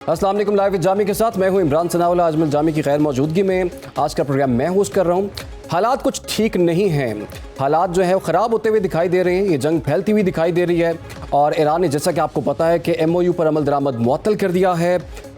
السلام علیکم، لائیو جامی کے ساتھ میں ہوں عمران ثناءاللہ۔ اجمل جامی کی غیر موجودگی میں آج کا پروگرام میں ہوسٹ کر رہا ہوں۔ حالات کچھ ٹھیک نہیں ہیں، حالات جو ہے خراب ہوتے ہوئے دکھائی دے رہے ہیں، یہ جنگ پھیلتی ہوئی دکھائی دے رہی ہے، اور ایران نے جیسا کہ آپ کو پتا ہے کہ MOU پر عمل درآمد معطل کر دیا ہے۔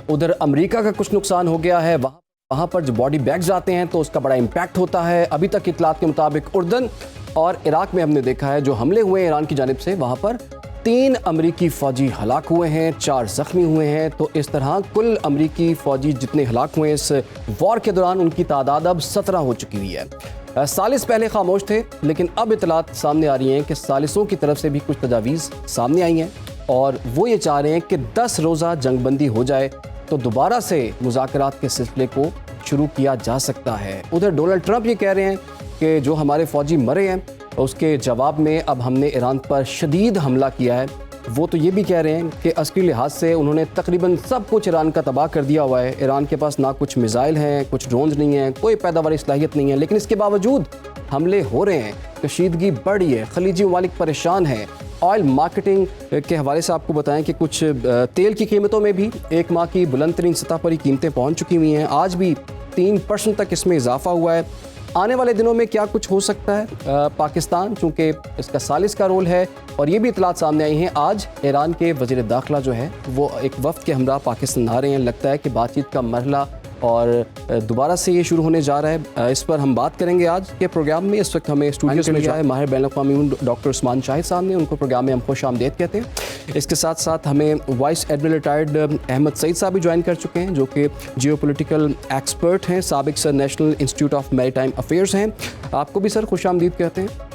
ادھر امریکہ کا کچھ نقصان ہو گیا ہے، وہاں پر جو باڈی بیگز آتے ہیں تو اس کا بڑا امپیکٹ ہوتا ہے۔ ابھی تک اطلاعات کے مطابق اردن اور عراق میں ہم نے دیکھا ہے جو حملے ہوئے ہیں ایران کی جانب سے، وہاں پر 3 امریکی فوجی ہلاک ہوئے ہیں، 4 زخمی ہوئے ہیں۔ تو اس طرح کل امریکی فوجی جتنے ہلاک ہوئے ہیں اس وار کے دوران، ان کی تعداد اب 17 ہو چکی ہوئی ہے۔ ثالث پہلے خاموش تھے، لیکن اب اطلاعات سامنے آ رہی ہیں کہ ثالثوں کی طرف سے بھی کچھ تجاویز سامنے آئی ہیں، اور وہ یہ چاہ رہے ہیں کہ 10 روزہ جنگ بندی ہو جائے تو دوبارہ سے مذاکرات کے سلسلے کو شروع کیا جا سکتا ہے۔ ادھر ڈونلڈ ٹرمپ یہ کہہ رہے ہیں کہ جو ہمارے فوجی مرے ہیں اس کے جواب میں اب ہم نے ایران پر شدید حملہ کیا ہے۔ وہ تو یہ بھی کہہ رہے ہیں کہ عسکری لحاظ سے انہوں نے تقریباً سب کچھ ایران کا تباہ کر دیا ہوا ہے۔ ایران کے پاس نہ کچھ میزائل ہیں، کچھ ڈرونز نہیں ہیں، کوئی پیداواری صلاحیت نہیں ہے، لیکن اس کے باوجود حملے ہو رہے ہیں، کشیدگی بڑھی ہے، خلیجی ممالک پریشان ہیں۔ آئل مارکیٹنگ کے حوالے سے آپ کو بتائیں کہ کچھ تیل کی قیمتوں میں بھی ایک ماہ کی بلند ترین سطح پر ہی قیمتیں پہنچ چکی ہوئی ہیں، آج بھی 3% تک اس میں اضافہ ہوا ہے۔ آنے والے دنوں میں کیا کچھ ہو سکتا ہے؟ پاکستان چونکہ اس کا ثالث کا رول ہے، اور یہ بھی اطلاعات سامنے آئی ہیں، آج ایران کے وزیر داخلہ جو ہے وہ ایک وفد کے ہمراہ پاکستان آ رہے ہیں۔ لگتا ہے کہ بات چیت کا مرحلہ اور دوبارہ سے یہ شروع ہونے جا رہا ہے۔ اس پر ہم بات کریں گے آج کے پروگرام میں۔ اس وقت ہمیں اسٹوڈیو سے ملا ہے ماہر بین الاقوامی ڈاکٹر عثمان شاہد صاحب نے، ان کو پروگرام میں ہم خوش آمدید کہتے ہیں۔ اس کے ساتھ ساتھ ہمیں وائس ایڈمرل ریٹائرڈ احمد سعید صاحب بھی جوائن کر چکے ہیں، جو کہ جیو پولیٹیکل ایکسپرٹ ہیں، سابق سر نیشنل انسٹیٹیوٹ آف میری ٹائم افیئرز ہیں۔ آپ کو بھی سر خوش آمدید کہتے ہیں۔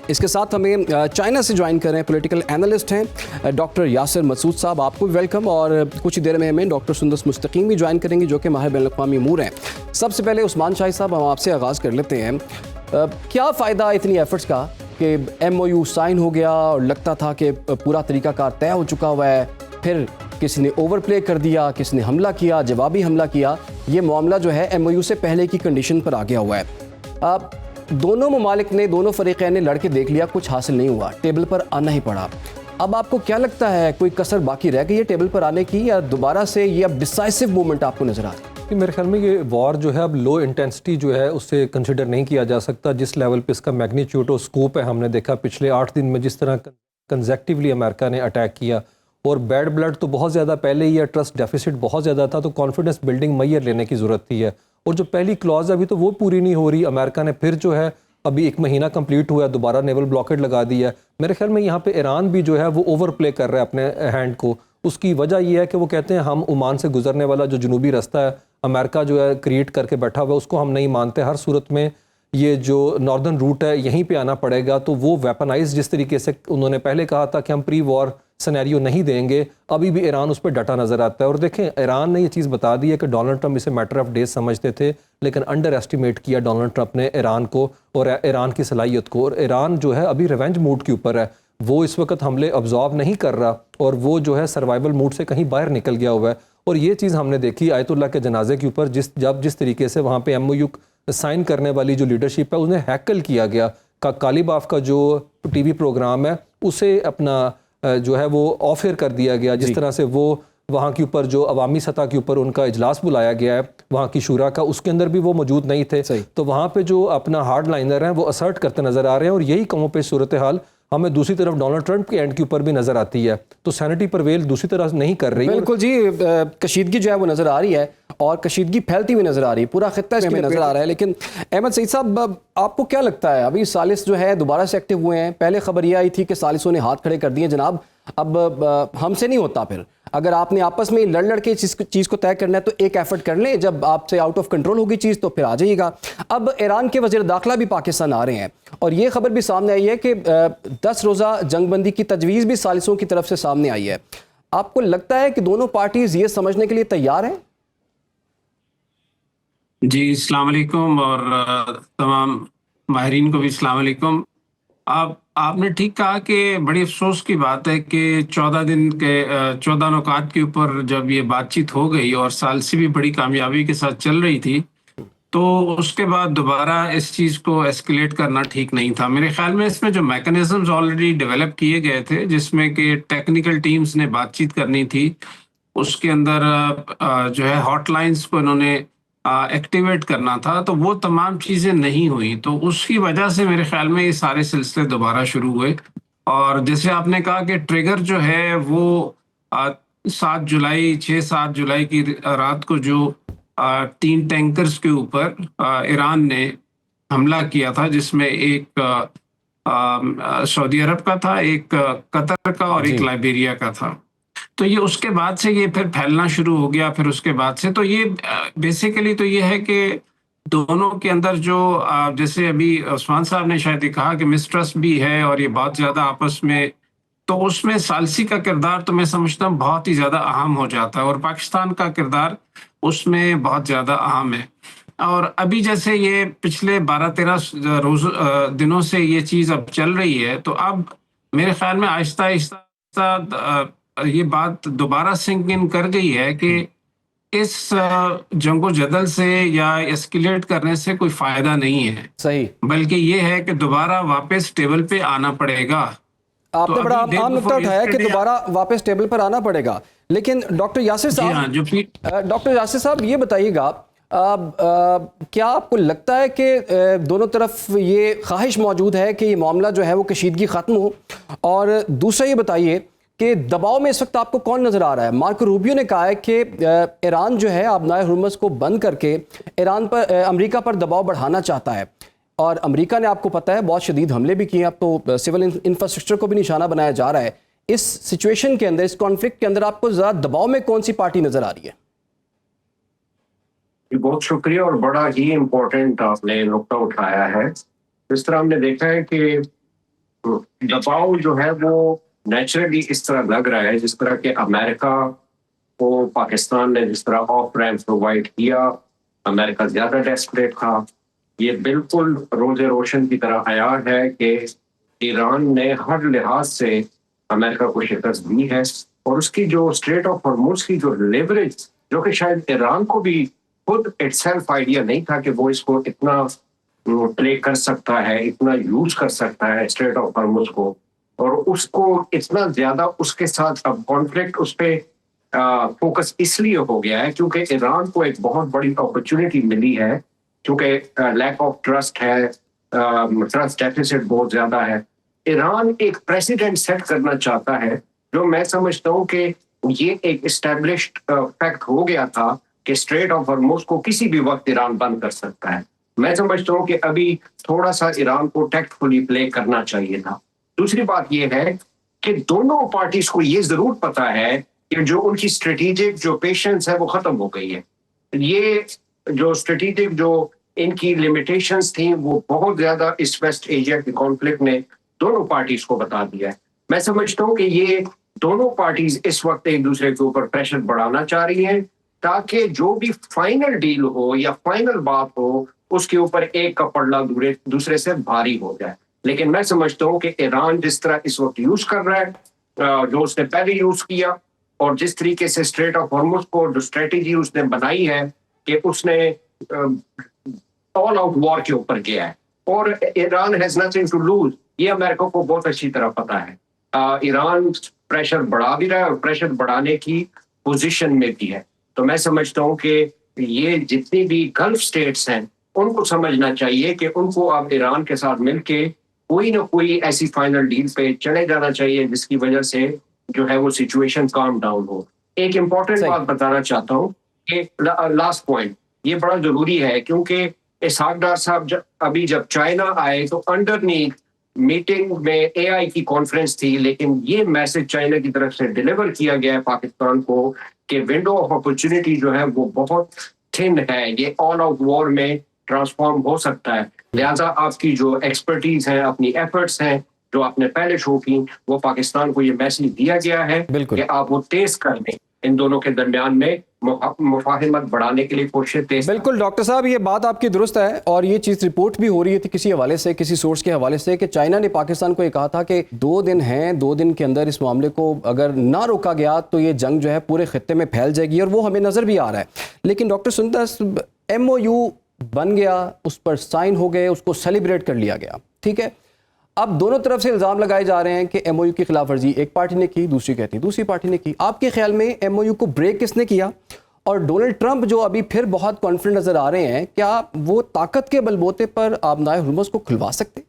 اس کے ساتھ ہمیں چائنا سے جوائن کر رہے ہیں پولیٹیکل اینالسٹ ہیں ڈاکٹر یاسر مسعود صاحب، آپ کو بھی ویلکم، اور کچھ دیر میں ہمیں ڈاکٹر سندس مستقیم بھی جوائن کریں گے جو کہ ماہر بین الاقوامی امور ہیں۔ سب سے پہلے عثمان شاہد صاحب، ہم آپ سے آغاز کر لیتے ہیں۔ کیا فائدہ اتنی ایفرٹس کا کہ MOU سائن ہو گیا اور لگتا تھا کہ پورا طریقہ کار طے ہو چکا ہوا ہے، پھر کسی نے اوور پلے کر دیا، کسی نے حملہ کیا، جوابی حملہ کیا، یہ معاملہ جو ہے MOU سے پہلے کی کنڈیشن پر آ گیا ہوا ہے۔ دونوں ممالک نے، دونوں فریقین نے لڑ کے دیکھ لیا، کچھ حاصل نہیں ہوا، ٹیبل پر آنا ہی پڑا۔ اب آپ کو کیا لگتا ہے، کوئی کسر باقی رہ گئی ہے ٹیبل پر آنے کی، یا دوبارہ سے یہ اب ڈیسائسو موومنٹ آپ کو نظر آ رہا ہے؟ میرے خیال میں یہ وار جو ہے اب لو انٹینسٹی جو ہے اس سے کنسیڈر نہیں کیا جا سکتا، جس لیول پہ اس کا میگنیچیوڈ اور سکوپ ہے۔ ہم نے دیکھا پچھلے 8 دن میں جس طرح کنزیکٹیولی امریکہ نے اٹیک کیا، اور بیڈ بلڈ تو بہت زیادہ پہلے ہی ہے، ٹرسٹ ڈیفیسٹ بہت زیادہ تھا، تو کانفیڈنس بلڈنگ میئر لینے کی ضرورت تھی ہے، اور جو پہلی کلاز ابھی تو وہ پوری نہیں ہو رہی۔ امریکہ نے پھر جو ہے ابھی 1 مہینہ کمپلیٹ ہوا ہے، دوبارہ نیول بلاکیڈ لگا دی ہے۔ میرے خیال میں یہاں پہ ایران بھی جو ہے وہ اوور پلے کر رہا ہے اپنے ہینڈ کو۔ اس کی وجہ یہ ہے کہ وہ کہتے ہیں ہم عمان سے گزرنے والا جو جنوبی رستہ ہے امریکہ جو ہے کریٹ کر کے بیٹھا ہوا ہے، اس کو ہم نہیں مانتے، ہر صورت میں یہ جو ناردرن روٹ ہے یہیں پہ آنا پڑے گا۔ تو وہ ویپنائز جس طریقے سے انہوں نے پہلے کہا تھا کہ ہم پری وار سینیریو نہیں دیں گے، ابھی بھی ایران اس پہ ڈٹا نظر آتا ہے۔ اور دیکھیں ایران نے یہ چیز بتا دی ہے کہ ڈونلڈ ٹرمپ اسے میٹر آف ڈیز سمجھتے تھے، لیکن انڈر ایسٹیمیٹ کیا ڈونلڈ ٹرمپ نے ایران کو اور ایران کی صلاحیت کو، اور ایران جو ہے ابھی ریونج موڈ کے اوپر ہے، وہ اس وقت حملے ابزارو نہیں کر رہا، اور وہ جو ہے سروائیول موڈ سے کہیں باہر نکل گیا ہوا ہے۔ اور یہ چیز ہم نے دیکھی آیت اللہ کے جنازے کے اوپر، جس طریقے سے وہاں پہ MOU سائن کرنے والی جو لیڈرشپ ہے انہیں ہیکل کیا گیا۔ کالیباف کا جو ٹی وی پروگرام ہے اسے اپنا جو ہے وہ آف ایئر کر دیا گیا، جس طرح سے وہ وہاں کے اوپر جو عوامی سطح کے اوپر ان کا اجلاس بلایا گیا ہے وہاں کی شورا کا، اس کے اندر بھی وہ موجود نہیں تھے۔ تو وہاں پہ جو اپنا ہارڈ لائنر ہیں وہ اسرٹ کرتے نظر آ رہے ہیں، اور یہی کموں پہ صورتحال ہمیں دوسری طرف ڈونلڈ ٹرمپ کے اینڈ کے اوپر بھی نظر آتی ہے۔ تو سینٹی پرویل دوسری طرح نہیں کر رہی۔ بالکل جی، کشیدگی جو ہے وہ نظر آ رہی ہے، اور کشیدگی پھیلتی ہوئی نظر آ رہی ہے، پورا خطہ اس میں نظر آ رہا ہے۔ لیکن احمد سعید صاحب، آپ کو کیا لگتا ہے، ابھی ثالث جو ہے دوبارہ سے ایکٹیو ہوئے ہیں، پہلے خبر یہ آئی تھی کہ ثالثوں نے ہاتھ کھڑے کر دیے، جناب اب ہم سے نہیں ہوتا، پھر اگر آپ نے آپس میں لڑ کے چیز کو طے کرنا ہے تو ایک ایفرٹ کر لیں، جب آپ سے آؤٹ آف کنٹرول ہوگی چیز تو پھر آ جائیے گا۔ اب ایران کے وزیر داخلہ بھی پاکستان آ رہے ہیں، اور یہ خبر بھی سامنے آئی ہے کہ 10 روزہ جنگ بندی کی تجویز بھی ثالثوں کی طرف سے سامنے آئی ہے۔ آپ کو لگتا ہے کہ دونوں پارٹیز یہ سمجھنے کے لیے تیار ہیں؟ جی السلام علیکم، اور تمام ماہرین کو بھی السلام علیکم۔ آپ نے ٹھیک کہا کہ بڑی افسوس کی بات ہے کہ 14 نکات کے اوپر جب یہ بات چیت ہو گئی اور ثالثی بھی بڑی کامیابی کے ساتھ چل رہی تھی، تو اس کے بعد دوبارہ اس چیز کو ایسکیلیٹ کرنا ٹھیک نہیں تھا۔ میرے خیال میں اس میں جو میکنزمز آلریڈی ڈیولپ کیے گئے تھے، جس میں کہ ٹیکنیکل ٹیمز نے بات چیت کرنی تھی، اس کے اندر جو ہے ہاٹ لائنز کو انہوں نے ایکٹیویٹ کرنا تھا، تو وہ تمام چیزیں نہیں ہوئی، تو اس کی وجہ سے میرے خیال میں یہ سارے سلسلے دوبارہ شروع ہوئے۔ اور جیسے آپ نے کہا کہ ٹریگر جو ہے وہ 6-7 جولائی کی رات کو جو 3 ٹینکرز کے اوپر ایران نے حملہ کیا تھا، جس میں ایک سعودی عرب کا تھا، ایک قطر کا اور ایک لائبیریا کا تھا۔ تو یہ اس کے بعد سے یہ پھر پھیلنا شروع ہو گیا، پھر اس کے بعد سے تو یہ بیسیکلی تو یہ ہے کہ دونوں کے اندر جو جیسے ابھی عثمان صاحب نے شاید یہ کہا کہ مسٹرسٹ بھی ہے اور یہ بہت زیادہ آپس میں، تو اس میں ثالثی کا کردار تو میں سمجھتا ہوں بہت ہی زیادہ اہم ہو جاتا ہے، اور پاکستان کا کردار اس میں بہت زیادہ اہم ہے۔ اور ابھی جیسے یہ پچھلے 12-13 دنوں سے یہ چیز اب چل رہی ہے، تو اب میرے خیال میں آہستہ آہستہ یہ بات دوبارہ سنک ان کر گئی ہے کہ اس جنگ و جدل سے یا اسکیلیٹ کرنے سے کوئی فائدہ نہیں ہے، صحیح، بلکہ یہ ہے کہ دوبارہ واپس ٹیبل پہ آنا پڑے گا۔ آپ نے بڑا عام نقطہ اٹھایا کہ دوبارہ واپس ٹیبل پر آنا پڑے گا، لیکن ڈاکٹر یاسر صاحب یہ بتائیے گا، کیا آپ کو لگتا ہے کہ دونوں طرف یہ خواہش موجود ہے کہ یہ معاملہ جو ہے وہ کشیدگی ختم ہو؟ اور دوسرا یہ بتائیے کہ دباؤ میں اس وقت آپ کو کون نظر آ رہا ہے؟ مارکو روبیو نے کہا ہے کہ ایران جو ہے آبنائے ہرمز کو بند کر کے امریکہ پر دباؤ بڑھانا چاہتا ہے، اور امریکہ نے آپ کو پتہ ہے بہت شدید حملے بھی کیے ہیں، اب تو سول انفراسٹرکچر کو بھی نشانہ بنایا جا رہا ہے۔ اس سچویشن کے اندر، اس کانفلکٹ کے اندر آپ کو زیادہ دباؤ میں کون سی پارٹی نظر آ رہی ہے؟ بہت شکریہ، اور بڑا ہی امپورٹنٹ آپ نے نقطہ اٹھایا ہے۔ اس طرح ہم نے دیکھا ہے کہ دباؤ جو ہے وہ نیچرلی اس طرح لگ رہا ہے جس طرح کہ امریکہ کو پاکستان نے جس طرح آف ریمپ پرووائڈ کیا، امریکہ زیادہ ڈیسپریٹ تھا۔ یہ بالکل روز روشن کی طرح آیا ہے کہ ایران نے ہر لحاظ سے امریکہ کو شکست دی ہے، اور اس کی جو اسٹریٹ آف ہرمز کی جو لیوریج، جو کہ شاید ایران کو بھی خود اٹ سیلف آئیڈیا نہیں تھا کہ وہ اس کو اتنا پلے کر سکتا ہے، اتنا یوز کر سکتا ہے اسٹریٹ آف ہرمز کو، اور اس کو اتنا زیادہ اس کے ساتھ اب کانفلکٹ اس پہ فوکس اس لیے ہو گیا ہے کیونکہ ایران کو ایک بہت بڑی اپرچونٹی ملی ہے، کیونکہ لیک آف ٹرسٹ ہے، ٹرسٹ ڈیفیسٹ بہت زیادہ ہے۔ ایران ایک پریسیڈنٹ سیٹ کرنا چاہتا ہے، جو میں سمجھتا ہوں کہ یہ ایک اسٹیبلشڈ فیکٹ ہو گیا تھا کہ اسٹریٹ آف ہرمز کو کسی بھی وقت ایران بند کر سکتا ہے۔ میں سمجھتا ہوں کہ ابھی تھوڑا سا ایران کو ٹیکٹفلی پلے کرنا چاہیے تھا۔ دوسری بات یہ ہے کہ دونوں پارٹیز کو یہ ضرور پتا ہے کہ جو ان کی اسٹریٹیجک جو پیشنس ہے وہ ختم ہو گئی ہے۔ یہ جو اسٹریٹیجک جو ان کی لمیٹیشنز تھیں وہ بہت زیادہ اس ویسٹ ایشیا کے کانفلکٹ نے دونوں پارٹیز کو بتا دیا ہے۔ میں سمجھتا ہوں کہ یہ دونوں پارٹیز اس وقت ایک دوسرے کے اوپر پریشر بڑھانا چاہ رہی ہیں تاکہ جو بھی فائنل ڈیل ہو یا فائنل بات ہو اس کے اوپر ایک کا پلڑا دوسرے سے بھاری ہو جائے۔ لیکن میں سمجھتا ہوں کہ ایران جس طرح اس وقت یوز کر رہا ہے، جو اس نے پہلے یوز کیا، اور جس طریقے سے اسٹریٹ آف ہرمز کو جو اسٹریٹجی اس نے بنائی ہے کہ اس نے آل آؤٹ وار کے اوپر کیا ہے، اور Iran has nothing to lose, یہ امریکہ کو بہت اچھی طرح پتا ہے۔ ایران پریشر بڑھا بھی رہا ہے اور پریشر بڑھانے کی پوزیشن میں بھی ہے۔ تو میں سمجھتا ہوں کہ یہ جتنی بھی گلف اسٹیٹس ہیں ان کو سمجھنا چاہیے کہ ان کو اب ایران کے ساتھ مل کے کوئی نہ کوئی ایسی فائنل ڈیل پہ چلے جانا چاہیے جس کی وجہ سے جو ہے وہ سچویشن کام ڈاؤن ہو۔ ایک امپورٹنٹ بات بتانا چاہتا ہوں کہ لاسٹ پوائنٹ یہ بڑا ضروری ہے، کیونکہ اسحاق ڈار صاحب ابھی جب چائنا آئے تو انڈرنیتھ میٹنگ میں اے آئی کی کانفرنس تھی، لیکن یہ میسج چائنا کی طرف سے ڈیلیور کیا گیا ہے پاکستان کو کہ ونڈو آف اپرچونٹی جو ہے وہ بہت تھن ہے، یہ آل آؤٹ وار میں ٹرانسفارم ہو سکتا ہے۔ لہٰذا آپ کی جو ایکسپرٹیز ہیں، اپنی ایفرٹس ہیں جو آپ نے پہلے شو کی، وہ پاکستان کو یہ میسج دیا گیا ہے کہ آپ وہ تیز کر دیں، ان دونوں کے درمیان میں مفاہمت بڑھانے کے لیے کوششیں تیز۔ بالکل ڈاکٹر صاحب، یہ بات آپ کی درست ہے، اور یہ چیز رپورٹ بھی ہو رہی تھی کسی حوالے سے، کسی سورس کے حوالے سے، کہ چائنا نے پاکستان کو یہ کہا تھا کہ 2 دن ہیں، 2 دن کے اندر اس معاملے کو اگر نہ روکا گیا تو یہ جنگ جو ہے پورے خطے میں پھیل جائے گی، اور وہ ہمیں نظر بھی آ رہا ہے۔ لیکن ڈاکٹر سندس، MOU بن گیا، اس پر سائن ہو گئے، اس کو سیلیبریٹ کر لیا گیا، ٹھیک ہے، اب دونوں طرف سے الزام لگائے جا رہے ہیں کہ ایم او یو کی خلاف ورزی ایک پارٹی نے کی، دوسری کہتی دوسری پارٹی نے کی. آپ کے خیال میں ایم او یو کو بریک کس نے کیا؟ اور ڈونلڈ ٹرمپ جو ابھی پھر بہت کانفیڈنٹ نظر آ رہے ہیں، کیا وہ طاقت کے بلبوتے پر آبنائے ہرمز کو کھلوا سکتے؟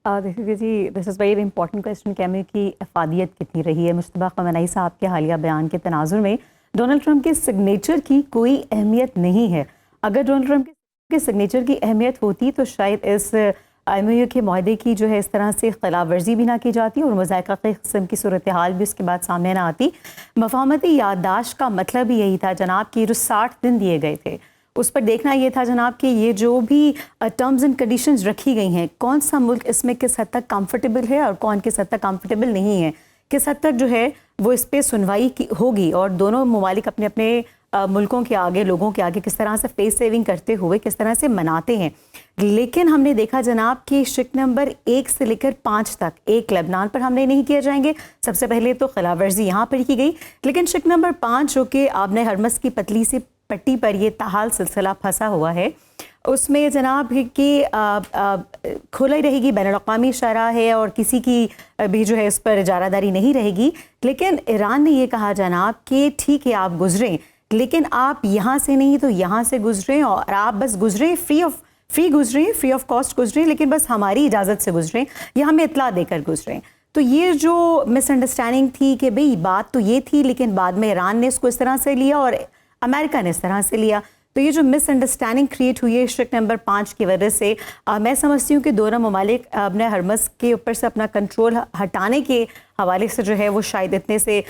دیکھیے جی، دس از ویری امپورٹنٹ کویسچن کہ ایم کی افادیت کتنی رہی ہے. مشتبہ خامنہئی صاحب کے حالیہ بیان کے تناظر میں ڈونلڈ ٹرمپ کے سگنیچر کی کوئی اہمیت نہیں ہے. اگر ڈونلڈ ٹرمپ کے سگنیچر کی اہمیت ہوتی تو شاید اس ایم او یو کے معاہدے کی جو ہے اس طرح سے خلاف ورزی بھی نہ کی جاتی اور مذائقہ قسم کی صورتحال بھی اس کے بعد سامنے نہ آتی. مفاہمتی یادداشت کا مطلب ہی یہی تھا جناب کہ جو 60 دن دیے گئے تھے اس پر دیکھنا یہ تھا جناب کہ یہ جو بھی ٹرمز اینڈ کنڈیشنز رکھی گئی ہیں، کون سا ملک اس میں کس حد تک کمفرٹیبل ہے اور کون کس حد تک کمفرٹیبل نہیں ہے، کس حد تک جو ہے وہ اس پہ سنوائی ہوگی، اور دونوں ممالک اپنے اپنے ملکوں کے آگے، لوگوں کے آگے کس طرح سے فیس سیونگ کرتے ہوئے کس طرح سے مناتے ہیں. لیکن ہم نے دیکھا جناب کہ شک نمبر 1 سے لے کر 5 تک ایک لبنان پر حملے نہیں کیے جائیں گے. سب سے پہلے تو خلاف ورزی یہاں پر کی گئی، لیکن شک نمبر 5 جو کہ آبنائے ہرمز کی پتلی سی پٹی پر یہ تاحال سلسلہ پھنسا ہوا ہے، اس میں جناب کہ کھلا ہی رہے گی، بین الاقوامی شرح ہے اور کسی کی بھی جو ہے اس پر اجارہ داری نہیں رہے گی. لیکن ایران نے یہ کہا جناب کہ ٹھیک ہے آپ گزریں، لیکن آپ یہاں سے نہیں تو یہاں سے گزریں، اور آپ بس گزریں فری آف کاسٹ گزریں، لیکن بس ہماری اجازت سے گزریں یا ہمیں اطلاع دے کر گزریں. تو یہ جو مس انڈرسٹینڈنگ تھی کہ بھئی بات تو یہ تھی، لیکن بعد میں ایران نے اس کو اس طرح سے لیا اور امریکہ نے اس طرح سے لیا. تو یہ جو مس انڈرسٹینڈنگ کریٹ ہوئی ہے شک نمبر 5 کی وجہ سے، میں سمجھتی ہوں کہ دونوں ممالک اپنے ہرمز کے اوپر سے اپنا کنٹرول ہٹانے کے حوالے سے جو ہے وہ شاید اتنے سے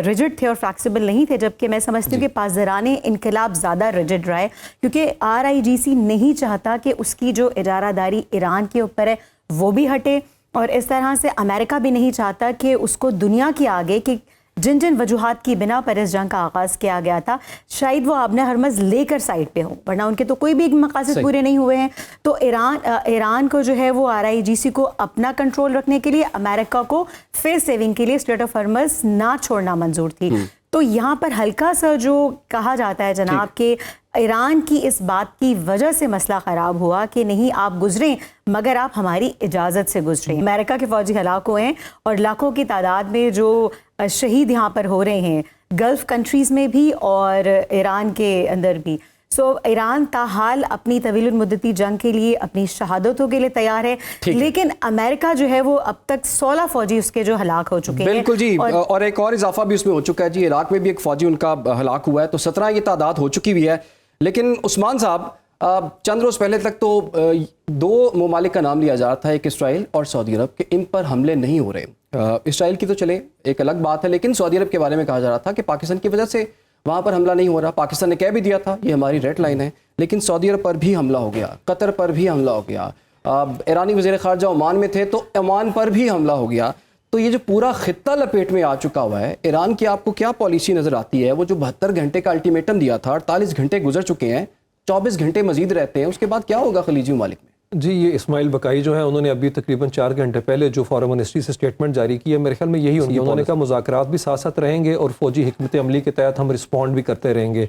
ریجڈ تھے اور فلیکسیبل نہیں تھے، جبکہ میں سمجھتی ہوں کہ پاسداران انقلاب زیادہ ریجڈ رہا ہے، کیونکہ RIGC نہیں چاہتا کہ اس کی جو اجارہ داری ایران کے اوپر ہے وہ بھی ہٹے، اور اس طرح سے امریکہ بھی نہیں چاہتا کہ اس کو دنیا کے آگے کہ جن وجوہات کی بنا پر اس جنگ کا آغاز کیا گیا تھا شاید وہ آبنائے ہرمز لے کر سائڈ پہ ہو، ورنہ ان کے تو کوئی بھی مقاصد پورے نہیں ہوئے ہیں. تو ایران کو جو ہے وہ RIGC کو اپنا کنٹرول رکھنے کے لیے، امریکہ کو فیس سیونگ کے لیے اسٹریٹ آف ہرمز نہ چھوڑنا منظور تھی. تو یہاں پر ہلکا سا جو کہا جاتا ہے جناب کہ ایران کی اس بات کی وجہ سے مسئلہ خراب ہوا کہ نہیں آپ گزریں مگر آپ ہماری اجازت سے گزریں. امریکہ کے فوجی ہلاک ہوئے ہیں اور لاکھوں کی تعداد میں جو شہید یہاں پر ہو رہے ہیں گلف کنٹریز میں بھی اور ایران کے اندر بھی. ایران تاحال اپنی طویل المدتی جنگ کے لیے، اپنی شہادتوں کے لیے تیار ہے، لیکن امریکہ جو ہے وہ اب تک 16 فوجی اس کے جو ہلاک ہو چکے ہیں. بالکل جی، اور ایک اور اضافہ بھی اس میں ہو چکا ہے جی، عراق میں بھی ایک فوجی ان کا ہلاک ہوا ہے، تو 17 یہ تعداد ہو چکی بھی ہے. لیکن عثمان صاحب چند روز پہلے تک تو 2 ممالک کا نام لیا جا رہا تھا، ایک اسرائیل اور سعودی عرب، کہ ان پر حملے نہیں ہو رہے. اسرائیل کی تو چلے ایک الگ بات ہے، لیکن سعودی عرب کے بارے میں کہا جا رہا تھا کہ پاکستان کی وجہ سے وہاں پر حملہ نہیں ہو رہا. پاکستان نے کہہ بھی دیا تھا یہ ہماری ریڈ لائن ہے، لیکن سعودی عرب پر بھی حملہ ہو گیا، قطر پر بھی حملہ ہو گیا. ایرانی وزیر خارجہ عمان میں تھے تو عمان پر بھی حملہ ہو گیا. تو یہ جو پورا خطہ لپیٹ میں آ چکا ہوا ہے، ایران کی آپ کو کیا پالیسی نظر آتی ہے؟ وہ جو 72 گھنٹے کا الٹیمیٹم دیا تھا، 48 گھنٹے گزر چکے ہیں، 24 گھنٹے مزید رہتے ہیں، اس کے بعد کیا ہوگا خلیجی ممالک میں؟ جی، یہ اسماعیل بقائی جو ہیں انہوں نے ابھی تقریباً 4 گھنٹے پہلے جو فارن منسٹری سے سٹیٹمنٹ جاری کی ہے، میرے خیال میں یہی ہوگی. انہوں نے کہا مذاکرات بھی ساتھ ساتھ رہیں گے اور فوجی حکمت عملی کے تحت ہم رسپونڈ بھی کرتے رہیں گے.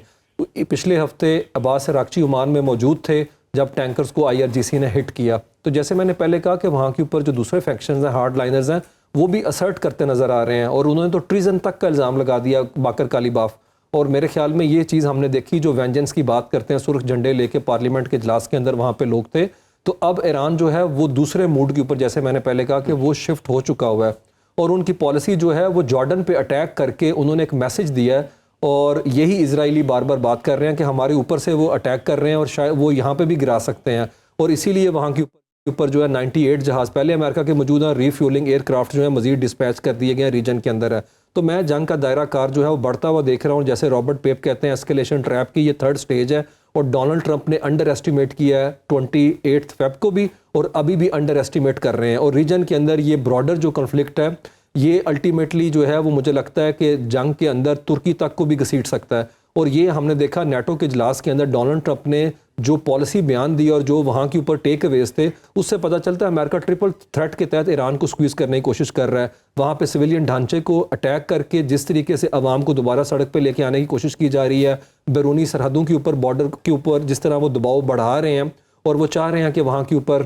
پچھلے ہفتے عباس عراقچی عمان میں موجود تھے جب ٹینکرز کو IRGC نے ہٹ کیا. تو جیسے میں نے پہلے کہا کہ وہاں کے اوپر جو دوسرے فیکشنز ہیں، ہارڈ لائنرز ہیں، وہ بھی اسرٹ کرتے نظر آ رہے ہیں، اور انہوں نے تو ٹریزن تک کا الزام لگا دیا باقر کالیباف. اور میرے خیال میں یہ چیز ہم نے دیکھی، جو وینجنس کی بات کرتے ہیں، سرخ جھنڈے لے کے پارلیمنٹ کے اجلاس کے اندر وہاں پہ لوگ تھے. تو اب ایران جو ہے وہ دوسرے موڈ کے اوپر، جیسے میں نے پہلے کہا کہ وہ شفٹ ہو چکا ہوا ہے، اور ان کی پالیسی جو ہے وہ جارڈن پہ اٹیک کر کے انہوں نے ایک میسج دیا ہے، اور یہی اسرائیلی بار بار بات کر رہے ہیں کہ ہمارے اوپر سے وہ اٹیک کر رہے ہیں اور شاید وہ یہاں پہ بھی گرا سکتے ہیں. اور اسی لیے وہاں کے اوپر جو ہے 98 جہاز پہلے امریکہ کے موجودہ ری فیولنگ ایئر کرافٹ جو ہے مزید ڈسپیچ کر دیے گئے ہیں ریجن کے اندر ہے. تو میں جنگ کا دائرہ کار جو ہے وہ بڑھتا ہوا دیکھ رہا ہوں. جیسے رابرٹ پیپ کہتے ہیں اسکیلیشن ٹریپ کی یہ 3rd سٹیج ہے، اور ڈونلڈ ٹرمپ نے انڈر ایسٹیمیٹ کیا ہے 28 فیب کو بھی، اور ابھی بھی انڈر ایسٹیمیٹ کر رہے ہیں. اور ریجن کے اندر یہ براڈر جو کنفلکٹ ہے یہ الٹیمیٹلی جو ہے وہ مجھے لگتا ہے کہ جنگ کے اندر ترکی تک کو بھی گھسیٹ سکتا ہے. اور یہ ہم نے دیکھا نیٹو کے اجلاس کے اندر ڈونلڈ ٹرمپ نے جو پالیسی بیان دی اور جو وہاں کے اوپر ٹیک اویز تھے، اس سے پتہ چلتا ہے امریکہ ٹرپل تھریٹ کے تحت ایران کو سکویز کرنے کی کوشش کر رہا ہے. وہاں پہ سویلین ڈھانچے کو اٹیک کر کے جس طریقے سے عوام کو دوبارہ سڑک پہ لے کے آنے کی کوشش کی جا رہی ہے، بیرونی سرحدوں کے اوپر، بارڈر کے اوپر جس طرح وہ دباؤ بڑھا رہے ہیں، اور وہ چاہ رہے ہیں کہ وہاں کے اوپر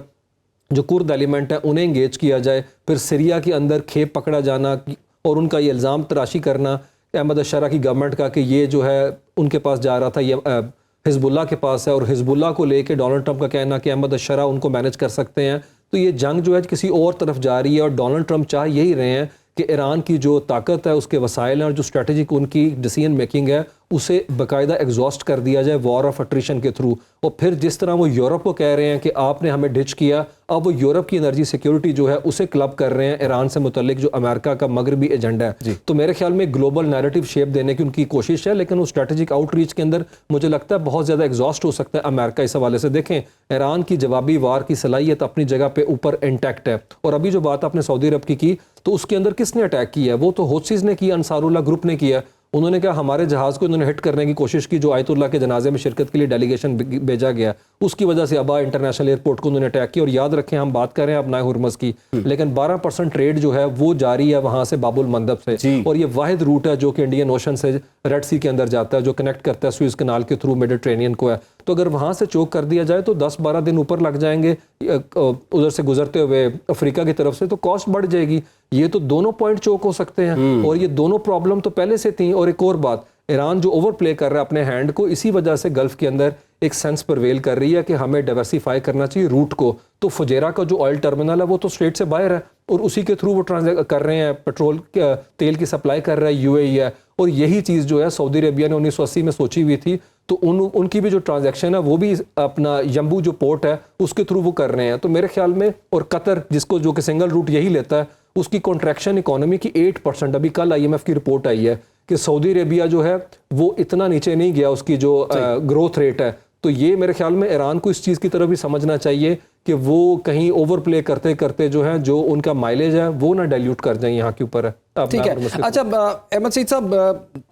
جو کرد ایلیمنٹ ہے انہیں انگیج کیا جائے. پھر سریا کے اندر کھیپ پکڑا جانا اور ان کا یہ الزام تراشی کرنا احمد الشرع کی گورنمنٹ کا کہ یہ جو ہے ان کے پاس جا رہا تھا, یہ حزب اللہ کے پاس ہے, اور حزب اللہ کو لے کے ڈونلڈ ٹرمپ کا کہنا کہ احمد الشرع ان کو مینج کر سکتے ہیں. تو یہ جنگ جو ہے کسی اور طرف جا رہی ہے, اور ڈونلڈ ٹرمپ چاہ یہی رہے ہیں کہ ایران کی جو طاقت ہے, اس کے وسائل ہیں, اور جو اسٹریٹجک ان کی ڈیسیژن میکنگ ہے, اسے باقاعدہ ایگزاسٹ کر دیا جائے وار آف اٹریشن کے تھرو. اور پھر جس طرح وہ یورپ کو کہہ رہے ہیں کہ آپ نے ہمیں ڈچ کیا, اب وہ یورپ کی انرجی سیکیورٹی جو ہے اسے کلب کر رہے ہیں ایران سے متعلق جو امریکہ کا مغربی ایجنڈا ہے. تو میرے خیال میں گلوبل نیریٹو شیپ دینے کی ان کی کوشش ہے, لیکن وہ اسٹریٹجک آؤٹ ریچ کے اندر مجھے لگتا ہے بہت زیادہ ایگزاسٹ ہو سکتا ہے امریکہ اس حوالے سے. دیکھیں ایران کی جوابی وار کی صلاحیت اپنی جگہ پہ اوپر انٹیکٹ ہے. اور ابھی جو بات آپ نے سعودی عرب کی تو اس کے اندر کس نے اٹیک کیا ہے؟ وہ تو ہوتھیز نے کیا, انصار اللہ گروپ نے کیا. انہوں نے کہا ہمارے جہاز کو انہوں نے ہٹ کرنے کی کوشش کی جو آیت اللہ کے جنازے میں شرکت کے لیے ڈیلیگیشن بھیجا گیا, اس کی وجہ سے ابا انٹرنیشنل ایئرپورٹ کو انہوں نے اٹیک کیا. اور یاد رکھیں ہم بات کر رہے ہیں اب نائے ہرمز کی, لیکن 12% ٹریڈ جو ہے وہ جاری ہے وہاں سے باب المندب سے, اور یہ واحد روٹ ہے جو کہ انڈین اوشن سے ریڈ سی کے اندر جاتا ہے, جو کنیکٹ کرتا ہے سوئز کنال کے تھرو میڈیٹرینین کو ہے. تو اگر وہاں سے چوک کر دیا جائے تو 10-12 دن اوپر لگ جائیں گے ادھر سے گزرتے ہوئے افریقہ کی طرف سے, تو کاسٹ بڑھ جائے گی. یہ تو دونوں پوائنٹ چوک ہو سکتے ہیں, اور یہ دونوں پرابلم تو پہلے سے تھیں. اور ایک اور بات, ایران جو اوور پلے کر رہا ہے اپنے ہینڈ کو, اسی وجہ سے گلف کے اندر ایک سینس پرویل کر رہی ہے کہ ہمیں ڈائیورسیفائی کرنا چاہیے روٹ کو. تو فجیرہ کا جو آئل ٹرمینل ہے وہ تو اسٹریٹ سے باہر ہے, اور اسی کے تھرو وہ کر رہے ہیں, پیٹرول تیل کی سپلائی کر رہا ہے یو اے ای ہے. اور یہی چیز جو ہے سعودی عربیہ نے 1980 میں سوچی ہوئی تھی, تو ان کی بھی جو ٹرانزیکشن ہے وہ بھی اپنا یمبو جو پورٹ ہے اس کے تھرو وہ کر رہے ہیں. تو میرے خیال میں, اور قطر جس کو جو کہ سنگل روٹ یہی لیتا ہے, اس کی کنٹریکشن اکانومی کی 8%. ابھی کل آئی ایم ایف کی رپورٹ آئی ہے کہ سعودی عربیہ جو ہے وہ اتنا نیچے نہیں گیا اس کی جو گروتھ ریٹ ہے. تو یہ میرے خیال میں ایران کو اس چیز کی طرف بھی سمجھنا چاہیے کہ وہ کہیں اوور پلے کرتے کرتے جو ہے جو ان کا مائلیج ہے وہ نہ ڈائلیوٹ کر جائیں یہاں کے اوپر ہے. ٹھیک ہے. اچھا احمد سعید صاحب,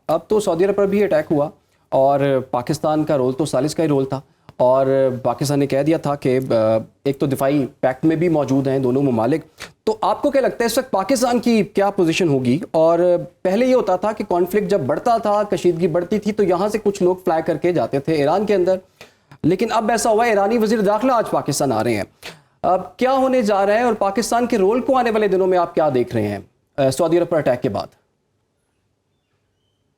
اب تو سعودی عرب پر بھی اٹیک ہوا, اور پاکستان کا رول تو سالس کا ہی رول تھا, اور پاکستان نے کہہ دیا تھا کہ ایک تو دفاعی پیکٹ میں بھی موجود ہیں دونوں ممالک. تو آپ کو کیا لگتا ہے اس وقت پاکستان کی کیا پوزیشن ہوگی؟ اور پہلے یہ ہوتا تھا کہ کانفلکٹ جب بڑھتا تھا, کشیدگی بڑھتی تھی, تو یہاں سے کچھ لوگ فلائی کر کے جاتے تھے ایران کے اندر, لیکن اب ایسا ہوا ہے ایرانی وزیر داخلہ آج پاکستان آ رہے ہیں. اب کیا ہونے جا رہا ہے, اور پاکستان کے رول کو آنے والے دنوں میں آپ کیا دیکھ رہے ہیں سعودی عرب پر اٹیک کے بعد؟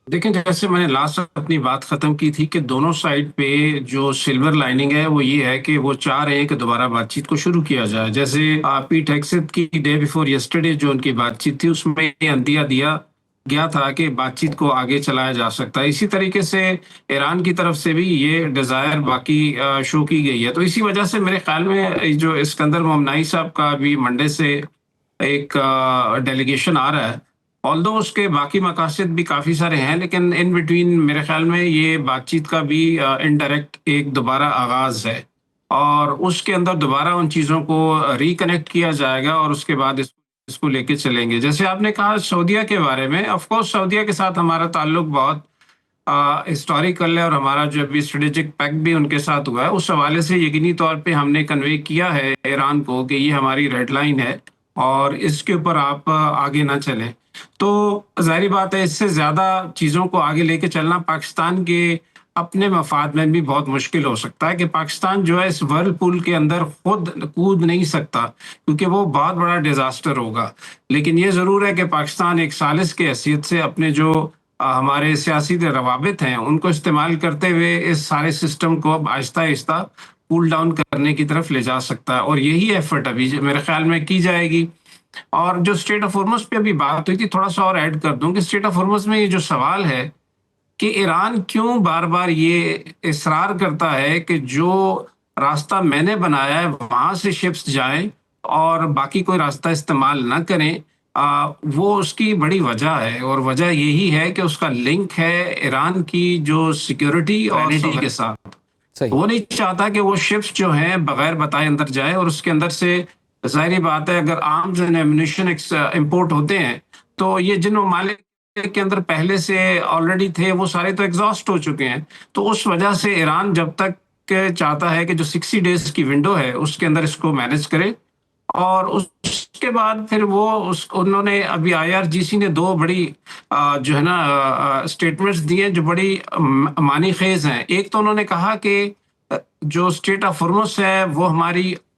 دیکھیں, جیسے میں نے لاسٹ اپنی بات ختم کی تھی کہ دونوں سائڈ پہ جو سلور لائننگ ہے وہ یہ ہے کہ وہ چاہ رہے ہیں کہ دوبارہ بات چیت کو شروع کیا جائے. جیسے پیٹ ہیگسیت کی ڈے بیفور یسٹرڈے جو ان کی بات چیت تھی, اس میں یہ عندیہ دیا گیا تھا کہ بات چیت کو آگے چلایا جا سکتا ہے. اسی طریقے سے ایران کی طرف سے بھی یہ ڈیزائر باقی شو کی گئی ہے. تو اسی وجہ سے میرے خیال میں جو اسکندر ممنائی صاحب کا بھی منڈے سے ایک ڈیلیگیشن آ رہا ہے, آلدو اس کے باقی مقاصد بھی کافی سارے ہیں, لیکن ان بٹوین میرے خیال میں یہ بات چیت کا بھی انڈائریکٹ ایک دوبارہ آغاز ہے, اور اس کے اندر دوبارہ ان چیزوں کو ریکنیکٹ کیا جائے گا, اور اس کے بعد اس کو لے کے چلیں گے. جیسے آپ نے کہا سعودیہ کے بارے میں, آف کورس سعودیہ کے ساتھ ہمارا تعلق بہت ہسٹوریکل ہے, اور ہمارا جو بھی اسٹریٹجک پیکٹ بھی ان کے ساتھ ہوا ہے, اس حوالے سے یقینی طور پہ ہم نے کنوے کیا ہے ایران کو کہ یہ ہماری ریڈ لائن ہے اور اس کے اوپر آپ آگے نہ چلیں. تو ظاہری بات ہے اس سے زیادہ چیزوں کو آگے لے کے چلنا پاکستان کے اپنے مفاد میں بھی بہت مشکل ہو سکتا ہے, کہ پاکستان جو ہے اس ورل پول کے اندر خود کود نہیں سکتا, کیونکہ وہ بہت بڑا ڈیزاسٹر ہوگا. لیکن یہ ضرور ہے کہ پاکستان ایک ثالث کے حیثیت سے اپنے جو ہمارے سیاسی روابط ہیں ان کو استعمال کرتے ہوئے اس سارے سسٹم کو اب آہستہ آہستہ کول ڈاؤن کرنے کی طرف لے جا سکتا ہے, اور یہی ایفرٹ ابھی میرے خیال میں کی جائے گی. اور جو اسٹریٹ آف ہرمز پہ ابھی بات ہوئی تھی, تھوڑا سا اور ایڈ کر دوں کہ اسٹریٹ آف ہرمز میں یہ جو سوال ہے کہ ایران کیوں بار بار یہ اصرار کرتا ہے کہ جو راستہ میں نے بنایا ہے وہاں سے شپس جائیں اور باقی کوئی راستہ استعمال نہ کریں, وہ اس کی بڑی وجہ ہے, اور وجہ یہی ہے کہ اس کا لنک ہے ایران کی جو سیکیورٹی اور کے ساتھ. وہ نہیں چاہتا کہ وہ شپس جو ہیں بغیر بتائے اندر جائیں, اور اس کے اندر سے ظاہری بات ہے اگر آرمز اینڈ ایمونیشن امپورٹ ہوتے ہیں تو یہ جن ممالک کے اندر پہلے سے آلریڈی تھے وہ سارے تو ایگزاسٹ ہو چکے ہیں. تو اس وجہ سے ایران جب تک چاہتا ہے کہ جو 60 ڈیز کی ونڈو ہے اس کے اندر اس کو مینج کرے, اور اس کے بعد پھر وہ انہوں نے ابھی IRGC نے 2 بڑی جو ہے نا اسٹیٹمنٹس دی ہیں جو بڑی معنی خیز ہیں. ایک تو انہوں نے کہا کہ جو اسٹریٹ آف ہرمز ہے وہ ہماری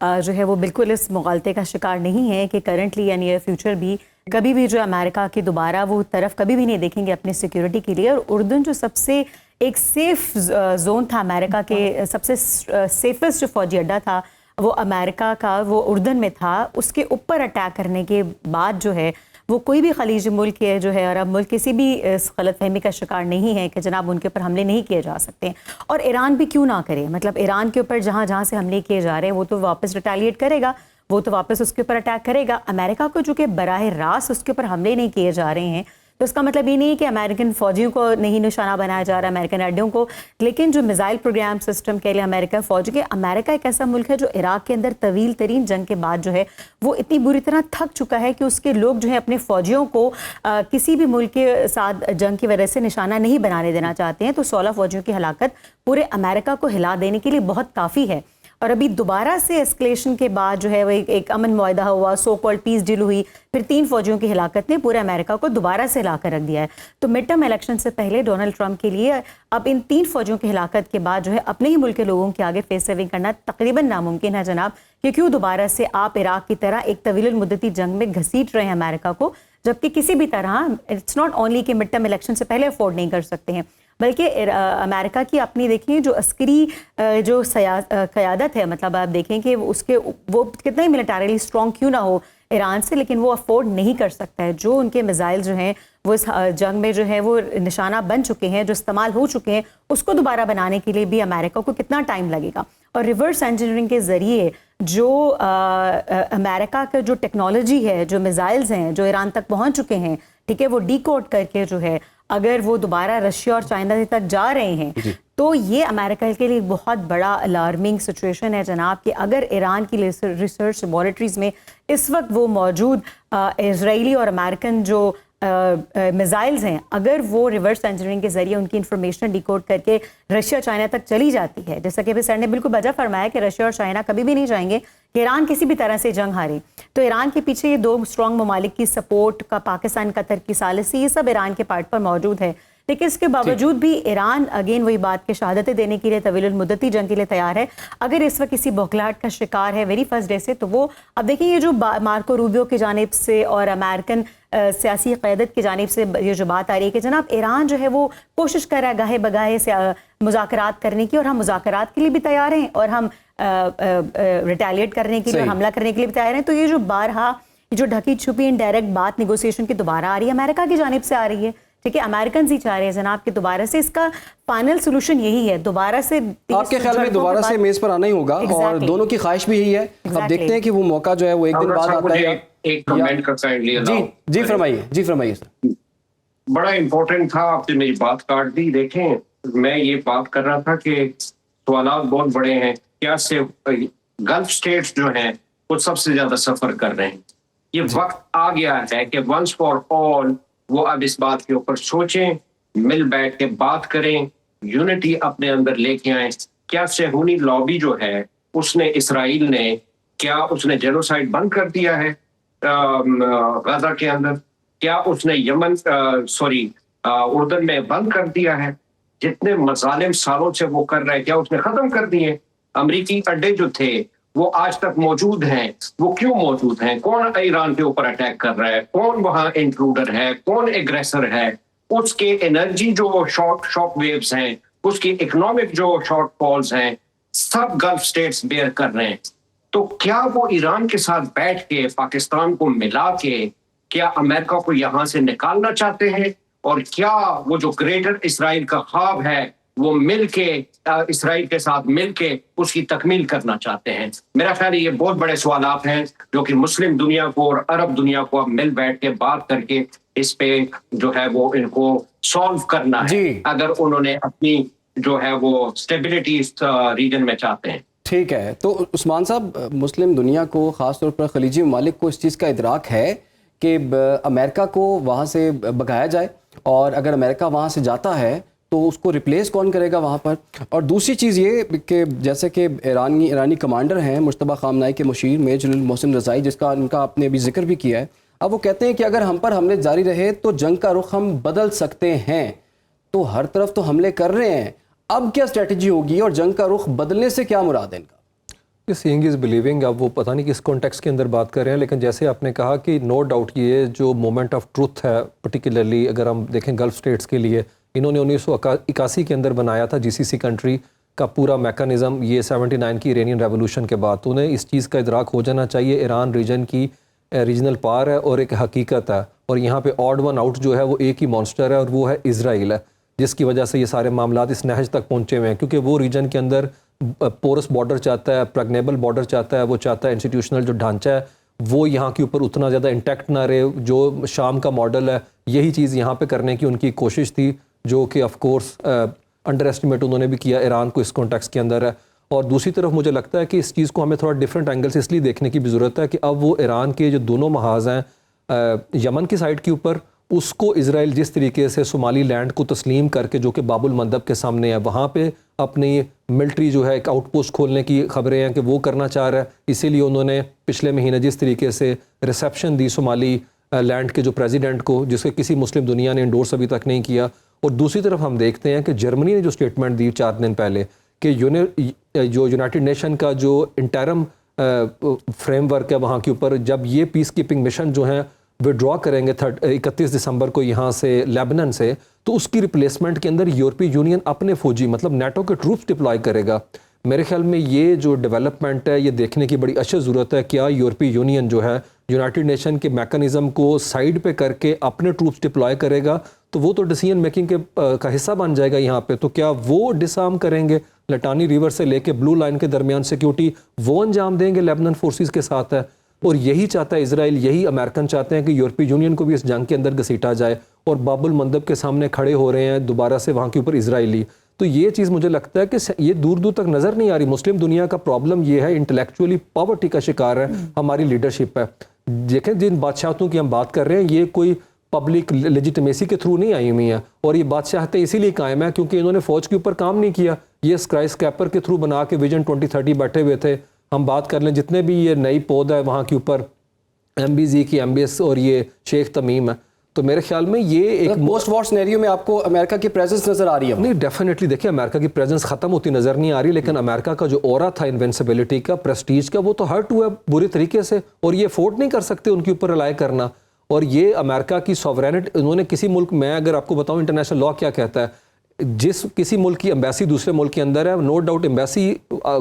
جو ہے وہ بالکل اس مغالطے کا شکار نہیں ہے کہ کرنٹلی یا نیئر فیوچر بھی کبھی بھی جو امریکہ کی دوبارہ وہ طرف کبھی بھی نہیں دیکھیں گے اپنی سیکیورٹی کے لیے. اور اردن جو سب سے ایک سیف زون تھا امریکہ کے, سب سے سیفسٹ جو فوجی اڈا تھا وہ امریکہ کا وہ اردن میں تھا, اس کے اوپر اٹیک کرنے کے بعد جو ہے وہ کوئی بھی خلیجی ملک ہے جو ہے عرب ملک کسی بھی اس غلط فہمی کا شکار نہیں ہے کہ جناب ان کے اوپر حملے نہیں کیے جا سکتے. اور ایران بھی کیوں نہ کرے, مطلب ایران کے اوپر جہاں سے حملے کیے جا رہے ہیں وہ تو واپس ریٹیلیٹ کرے گا, وہ تو واپس اس کے اوپر اٹیک کرے گا. امریکہ کو جو کہ براہ راست اس کے اوپر حملے نہیں کیے جا رہے ہیں تو اس کا مطلب یہ نہیں کہ امریکن فوجیوں کو نہیں نشانہ بنایا جا رہا ہے, امریکن اڈوں کو, لیکن جو میزائل پروگرام سسٹم کے لیے امریکہ فوج کے, امریکہ ایک ایسا ملک ہے جو عراق کے اندر طویل ترین جنگ کے بعد جو ہے وہ اتنی بری طرح تھک چکا ہے کہ اس کے لوگ جو ہے اپنے فوجیوں کو کسی بھی ملک کے ساتھ جنگ کی وجہ سے نشانہ نہیں بنانے دینا چاہتے ہیں. تو 16 فوجیوں کی ہلاکت پورے امریکہ کو ہلا دینے کے لیے بہت کافی ہے. اور ابھی دوبارہ سے اسکلیشن کے بعد جو ہے وہ ایک امن معاہدہ ہوا, سو کالڈ پیس ڈیل ہوئی, پھر 3 فوجیوں کی ہلاکت نے پورے امریکہ کو دوبارہ سے ہلا کر رکھ دیا ہے. تو مڈ ٹرم الیکشن سے پہلے ڈونلڈ ٹرمپ کے لیے اب ان 3 فوجیوں کی ہلاکت کے بعد جو ہے اپنے ہی ملک کے لوگوں کے آگے فیس سیونگ کرنا تقریباً ناممکن ہے جناب, کہ کیوں دوبارہ سے آپ عراق کی طرح ایک طویل المدتی جنگ میں گھسیٹ رہے ہیں امریکہ کو, جبکہ کسی بھی طرح اٹس ناٹ اونلی کہ مڈ ٹرم الیکشن سے پہلے افورڈ نہیں کر سکتے ہیں, بلکہ امریکہ کی اپنی دیکھیں جو عسکری جو قیادت ہے, مطلب آپ دیکھیں کہ اس کے وہ کتنا ہی ملٹریلی اسٹرانگ کیوں نہ ہو ایران سے, لیکن وہ افورڈ نہیں کر سکتا ہے. جو ان کے میزائل جو ہیں وہ اس جنگ میں جو ہے وہ نشانہ بن چکے ہیں, جو استعمال ہو چکے ہیں, اس کو دوبارہ بنانے کے لیے بھی امریکہ کو کتنا ٹائم لگے گا. اور ریورس انجینئرنگ کے ذریعے جو امریکہ کا جو ٹیکنالوجی ہے, جو میزائلز ہیں جو ایران تک پہنچ چکے ہیں, ٹھیک ہے, وہ ڈی کوڈ کر کے جو ہے اگر وہ دوبارہ رشیا اور چائنا تک جا رہے ہیں تو یہ امریکہ کے لیے بہت بڑا الارمنگ سچویشن ہے جناب, کہ اگر ایران کی ریسرچ لیبارٹریز میں اس وقت وہ موجود اسرائیلی اور امریکن جو میزائلز ہیں, اگر وہ ریورس انجینئرنگ کے ذریعے ان کی انفارمیشن ڈیکوڈ کر کے رشیا چائنا تک چلی جاتی ہے, جیسا کہ سر نے بالکل بجا فرمایا کہ رشیا اور چائنا کبھی بھی نہیں چاہیں گے کہ ایران کسی بھی طرح سے جنگ ہارے. تو ایران کے پیچھے یہ 2 اسٹرانگ ممالک کی سپورٹ کا, پاکستان, قطر کی ثالثی, یہ سب ایران کے پارٹ پر موجود ہے. لیکن اس کے باوجود بھی ایران اگین وہی بات کے شہادتیں دینے کے لیے طویل المدتی جنگ کے لیے تیار ہے. اگر اس وقت کسی بوکھلاہٹ کا شکار ہے ویری فرسٹ ڈے سے, تو وہ اب دیکھیں یہ جو مارکو روبیو کی جانب سے اور امریکن سیاسی قیادت کی جانب سے یہ جو بات آ رہی ہے کہ جناب ایران جو ہے وہ کوشش کر رہا ہے گاہے بگاہے سے مذاکرات کرنے کی, اور ہم مذاکرات کے لیے بھی تیار ہیں اور ہم ریٹیلیٹ کرنے کے لیے اور حملہ کرنے کے لیے بھی تیار ہیں. تو یہ جو بارہا جو ڈھکی چھپی انڈائریکٹ بات نیگوسیشن کی دوبارہ آ رہی ہے, امریکہ کی جانب سے آ رہی ہے, ٹھیک ہے, امریکنز ہی چاہ رہے ہیں جناب کہ دوبارہ سے اس کا فائنل سولوشن یہی ہے, دوبارہ سے آپ کے خیال میں دوبارہ سے میز پر آنا ہی ہوگا, اور دونوں کی خواہش بھی یہی ہے. اب دیکھتے ہیں کہ وہ موقع جو ہے وہ ایک دن بعد آتا ہے. ایک کمنٹ کا کائنڈلی الاؤ. جی فرمائیے سر. بڑا امپورٹنٹ تھا, آپ نے میری بات کاٹ دی. دیکھیں میں یہ بات کر رہا تھا کہ سوالات بہت بڑے ہیں. کیا سے گلف اسٹیٹس جو ہیں وہ سب سے زیادہ سفر کر رہے ہیں. یہ وقت آ گیا ہے کہ ونس فار آل وہ اب اس بات کے اوپر سوچیں, مل بیٹھ کے بات کریں, یونٹی اپنے اندر لے کے آئیں. کیا صہیونی لابی جو ہے اس نے, اسرائیل نے, کیا اس نے جینوسائیڈ بند کر دیا ہے غزہ کے اندر؟ کیا اس نے یمن اردن میں بند کر دیا ہے؟ جتنے مظالم سالوں سے وہ کر رہے کیا اس نے ختم کر دیے؟ امریکی اڈے جو تھے وہ آج تک موجود ہیں, وہ کیوں موجود ہیں؟ کون ایران کے اوپر اٹیک کر رہا ہے؟ کون وہاں انٹروڈر ہے؟ کون ایگریسر ہے؟ اس کے انرجی جو شاک ویوز ہیں, اس کی اکنامک جو شارٹ فالز ہیں, سب گلف سٹیٹس بیئر کر رہے ہیں. تو کیا وہ ایران کے ساتھ بیٹھ کے پاکستان کو ملا کے کیا امریکہ کو یہاں سے نکالنا چاہتے ہیں؟ اور کیا وہ جو گریٹر اسرائیل کا خواب ہے وہ مل کے اسرائیل کے ساتھ مل کے اس کی تکمیل کرنا چاہتے ہیں؟ میرا خیال ہے یہ بہت بڑے سوالات ہیں جو کہ مسلم دنیا کو اور عرب دنیا کو اب مل بیٹھ کے بات کر کے اس پہ جو ہے وہ ان کو سالو کرنا ہے, اگر انہوں نے اپنی جو ہے وہ اسٹیبلٹی اس ریجن میں چاہتے ہیں. ٹھیک ہے, تو عثمان صاحب مسلم دنیا کو, خاص طور پر خلیجی ممالک کو اس چیز کا ادراک ہے کہ امریکہ کو وہاں سے بھگایا جائے, اور اگر امریکہ وہاں سے جاتا ہے تو اس کو ریپلیس کون کرے گا وہاں پر؟ اور دوسری چیز یہ کہ جیسے کہ ایرانی کمانڈر ہیں مشتبہ خامنائی کے مشیر میجر جنرل محسن رضائی, جس کا ان کا آپ نے ابھی ذکر بھی کیا ہے, اب وہ کہتے ہیں کہ اگر ہم پر حملے جاری رہے تو جنگ کا رخ ہم بدل سکتے ہیں. تو ہر طرف تو حملے کر رہے ہیں, اب کیا اسٹریٹجی ہوگی اور جنگ کا رخ بدلنے سے کیا مراد ہے ان کا؟ سینگ از بلیونگ. اب وہ پتہ نہیں کس کانٹیکس کے اندر بات کر رہے ہیں, لیکن جیسے آپ نے کہا کہ نو ڈاؤٹ یہ جو مومنٹ آف ٹروتھ ہے پرٹیکولرلی اگر ہم دیکھیں گلف سٹیٹس کے لیے, انہوں نے 1981 کے اندر بنایا تھا GCC کنٹری کا پورا میکانزم یہ 79 کی ایرانین ریولوشن کے بعد. تو انہیں اس چیز کا ادراک ہو جانا چاہیے ایران ریجن کی ریجنل پاور ہے اور ایک حقیقت ہے, اور یہاں پہ آڈ ون آؤٹ جو ہے وہ ایک ہی مانسٹر ہے اور وہ ہے اسرائیل ہے, جس کی وجہ سے یہ سارے معاملات اس نہج تک پہنچے ہوئے ہیں, کیونکہ وہ ریجن کے اندر پورس بارڈر چاہتا ہے, پریگنیبل بارڈر چاہتا ہے, وہ چاہتا ہے انسٹیٹیوشنل جو ڈھانچہ ہے وہ یہاں کے اوپر اتنا زیادہ انٹیکٹ نہ رہے, جو شام کا ماڈل ہے یہی چیز یہاں پہ کرنے کی ان کی کوشش تھی, جو کہ آف کورس انڈر ایسٹیمیٹ انہوں نے بھی کیا ایران کو اس کانٹیکس کے اندر ہے. اور دوسری طرف مجھے لگتا ہے کہ اس چیز کو ہمیں تھوڑا ڈفرینٹ اینگل سے اس لیے دیکھنے کی بھی ضرورت ہے کہ اب وہ ایران کے جو دونوں محاذ ہیں یمن کی سائڈ کے اوپر, اس کو اسرائیل جس طریقے سے صومالی لینڈ کو تسلیم کر کے جو کہ باب المندب کے سامنے ہے وہاں پہ اپنی ملٹری جو ہے ایک آؤٹ پوسٹ کھولنے کی خبریں ہیں کہ وہ کرنا چاہ رہا ہے, اسی لیے انہوں نے پچھلے مہینے جس طریقے سے ریسیپشن دی صومالی لینڈ کے جو پریزیڈنٹ کو, جس کے کسی مسلم دنیا نے انڈورس ابھی تک نہیں کیا. اور دوسری طرف ہم دیکھتے ہیں کہ جرمنی نے جو اسٹیٹمنٹ دی 4 دن پہلے کہ جو یونائٹڈ نیشن کا جو انٹرم فریم ورک ہے وہاں کے اوپر, جب یہ پیس کیپنگ مشن جو ہیں وڈرا کریں گے 31 دسمبر کو یہاں سے لیبنن سے, تو اس کی ریپلیسمنٹ کے اندر یورپی یونین اپنے فوجی مطلب نیٹو کے ٹروپس ڈپلائے کرے گا. میرے خیال میں یہ جو ڈیولپمنٹ ہے یہ دیکھنے کی بڑی اشد ضرورت ہے, کیا یورپی یونین جو ہے یونائٹڈ نیشن کے میکانزم کو سائڈ پہ کر کے اپنے ٹروپس ڈپلائے کرے گا, تو وہ تو ڈیسیجن میکنگ کا حصہ بن جائے گا یہاں پہ. تو کیا وہ ڈسارم کریں گے لٹانی ریور سے لے کے بلو لائن کے درمیان سیکیورٹی وہ انجام دیں گے لیبنن فورسز کے ساتھ ہے, اور یہی چاہتا ہے اسرائیل, یہی امریکن چاہتے ہیں کہ یورپی یونین کو بھی اس جنگ کے اندر گھسیٹا جائے, اور باب المندب کے سامنے کھڑے ہو رہے ہیں دوبارہ سے وہاں کے اوپر اسرائیلی. تو یہ چیز مجھے لگتا ہے کہ یہ دور دور تک نظر نہیں آ رہی. مسلم دنیا کا پرابلم یہ ہے, انٹلیکچولی پاورٹی کا شکار ہے ہماری لیڈرشپ ہے. دیکھیں جن بادشاہتوں کی ہم بات کر رہے ہیں یہ کوئی پبلک لیجیٹمیسی کے تھرو نہیں آئی ہوئی ہیں, اور یہ بادشاہتیں اسی لیے قائم ہیں کیونکہ انہوں نے فوج کے اوپر کام نہیں کیا, یہ اسکائی اسکیپر کے تھرو بنا کے ویژن 2030 بیٹھے ہوئے تھے. ہم بات کر لیں جتنے بھی یہ نئی پود ہے وہاں کے اوپر MBZ کی MBS اور یہ شیخ تمیم ہے, تو میرے خیال میں یہ ایک پوسٹ وار سینیریو میں آپ کو امریکہ کی پریزنس نظر آ رہی ہے؟ نہیں, ڈیفینیٹلی دیکھیں امریکہ کی پریزنس ختم ہوتی نظر نہیں آ رہی, لیکن امریکہ کا جو اورا تھا انوینسیبلٹی کا, پریسٹیج کا, وہ تو ہرٹ ہوا بری طریقے سے, اور یہ افورڈ نہیں کر سکتے ان کے اوپر ریلائی کرنا. اور یہ امریکہ کی سوورینٹی, انہوں نے کسی ملک, میں اگر آپ کو بتاؤں انٹرنیشنل لاء کیا کہتا ہے, جس کسی ملک کی امبیسی دوسرے ملک کے اندر ہے, نو ڈاؤٹ امبیسی